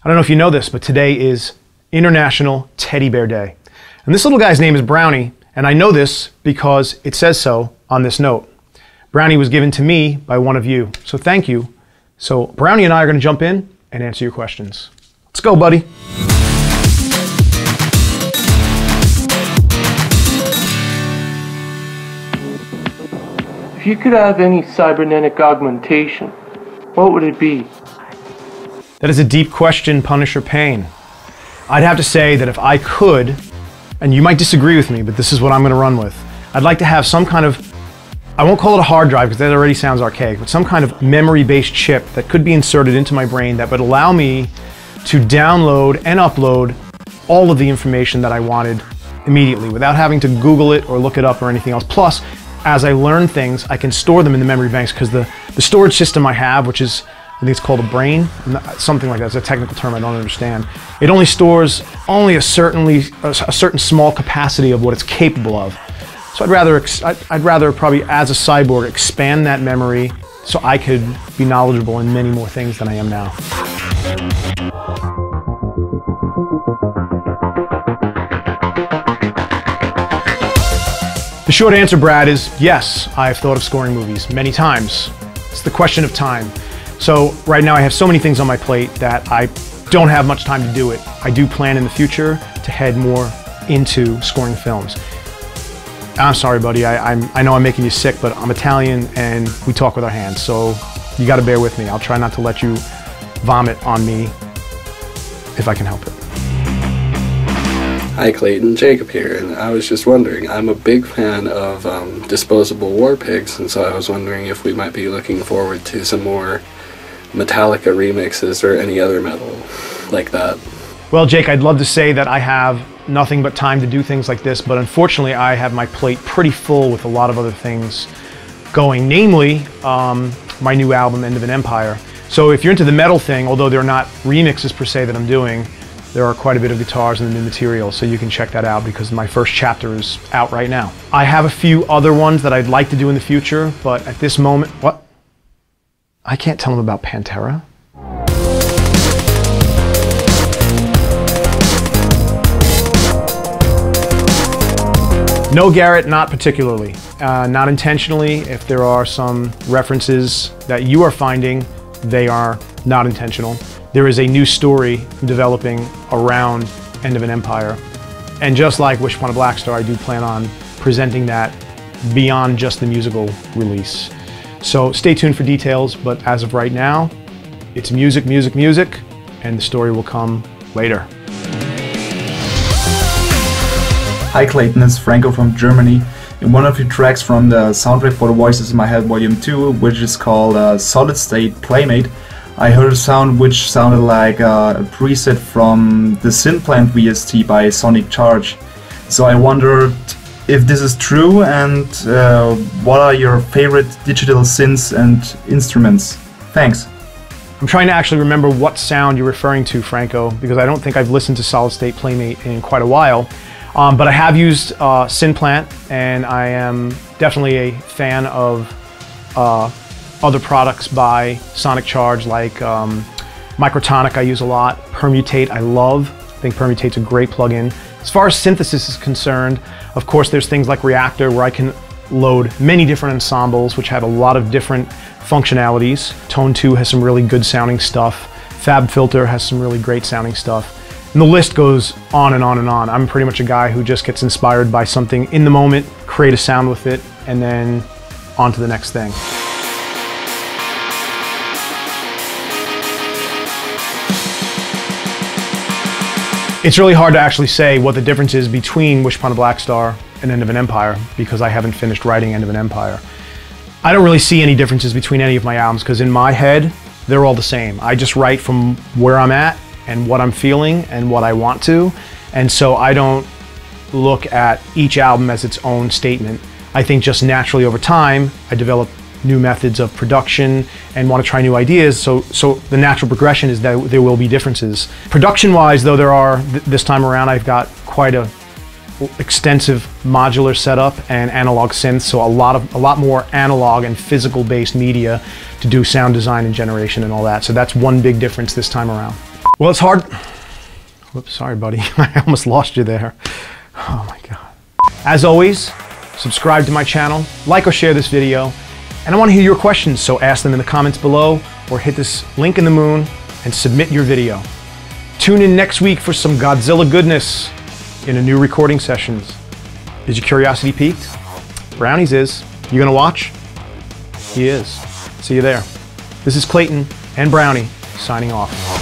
I don't know if you know this, but today is International Teddy Bear Day. And this little guy's name is Brownie, and I know this because it says so on this note. Brownie was given to me by one of you, so thank you. So Brownie and I are going to jump in and answer your questions. Let's go, buddy. If you could have any cybernetic augmentation, what would it be? That is a deep question, Punisher Payne. I'd have to say that if I could, and you might disagree with me, but this is what I'm going to run with. I'd like to have some kind of, I won't call it a hard drive because that already sounds archaic, but some kind of memory-based chip that could be inserted into my brain that would allow me to download and upload all of the information that I wanted immediately without having to Google it or look it up or anything else. Plus, as I learn things, I can store them in the memory banks because the storage system I have, which is, I think it's called a brain, something like that. It's a technical term I don't understand. It only stores only a certain small capacity of what it's capable of. So I'd rather probably, as a cyborg, expand that memory so I could be knowledgeable in many more things than I am now. The short answer, Brad, is yes, I've thought of scoring movies many times. It's the question of time. So right now I have so many things on my plate that I don't have much time to do it. I do plan in the future to head more into scoring films. I'm sorry, buddy, I know I'm making you sick, but I'm Italian and we talk with our hands, so you gotta bear with me. I'll try not to let you vomit on me if I can help it. Hi Klayton, Jacob here, and I was just wondering, I'm a big fan of disposable war pigs, and so I was wondering if we might be looking forward to some more Metallica remixes or any other metal like that. Well, Jake, I'd love to say that I have nothing but time to do things like this, but unfortunately I have my plate pretty full with a lot of other things going, namely my new album, End of an Empire. So if you're into the metal thing, although they're not remixes per se that I'm doing, there are quite a bit of guitars in the new material, so you can check that out because my first chapter is out right now. I have a few other ones that I'd like to do in the future, but at this moment, what? I can't tell them about Pantera? No, Garrett, not particularly. Not intentionally. If there are some references that you are finding, they are not intentional. There is a new story developing around End of an Empire. And just like Wish Upon a Blackstar, I do plan on presenting that beyond just the musical release. So stay tuned for details, but as of right now, it's music, music, music, and the story will come later. Hi Klayton, it's Franco from Germany. In one of your tracks from the soundtrack for The Voices in My Head Volume 2, which is called Solid State Playmate, I heard a sound which sounded like a preset from the Synthplant VST by Sonic Charge. So I wondered if this is true and what are your favorite digital synths and instruments? Thanks. I'm trying to actually remember what sound you're referring to, Franco, because I don't think I've listened to Solid State Playmate in quite a while. But I have used Synthplant, and I am definitely a fan of other products by Sonic Charge, like Microtonic I use a lot, Permutate I love. I think Permutate's a great plugin. As far as synthesis is concerned, of course there's things like Reactor where I can load many different ensembles which have a lot of different functionalities. Tone 2 has some really good sounding stuff. Fab Filter has some really great sounding stuff. And the list goes on and on and on. I'm pretty much a guy who just gets inspired by something in the moment, create a sound with it, and then on to the next thing. It's really hard to actually say what the difference is between Wish Upon a Blackstar and End of an Empire because I haven't finished writing End of an Empire. I don't really see any differences between any of my albums because in my head, they're all the same. I just write from where I'm at and what I'm feeling and what I want to. And so I don't look at each album as its own statement. I think just naturally over time, I develop new methods of production and want to try new ideas. So the natural progression is that there will be differences. Production-wise, though, there are, this time around, I've got quite a extensive modular setup and analog synths, so a lot more analog and physical based media to do sound design and generation and all that. So that's one big difference this time around. Well, it's hard. Whoops, sorry, buddy. I almost lost you there. Oh my God. As always, subscribe to my channel, like or share this video, and I want to hear your questions, so ask them in the comments below or hit this link in the moon and submit your video. Tune in next week for some Godzilla goodness in a new recording sessions. Is your curiosity piqued? Brownie's is. You gonna watch? He is. See you there. This is Klayton and Brownie signing off.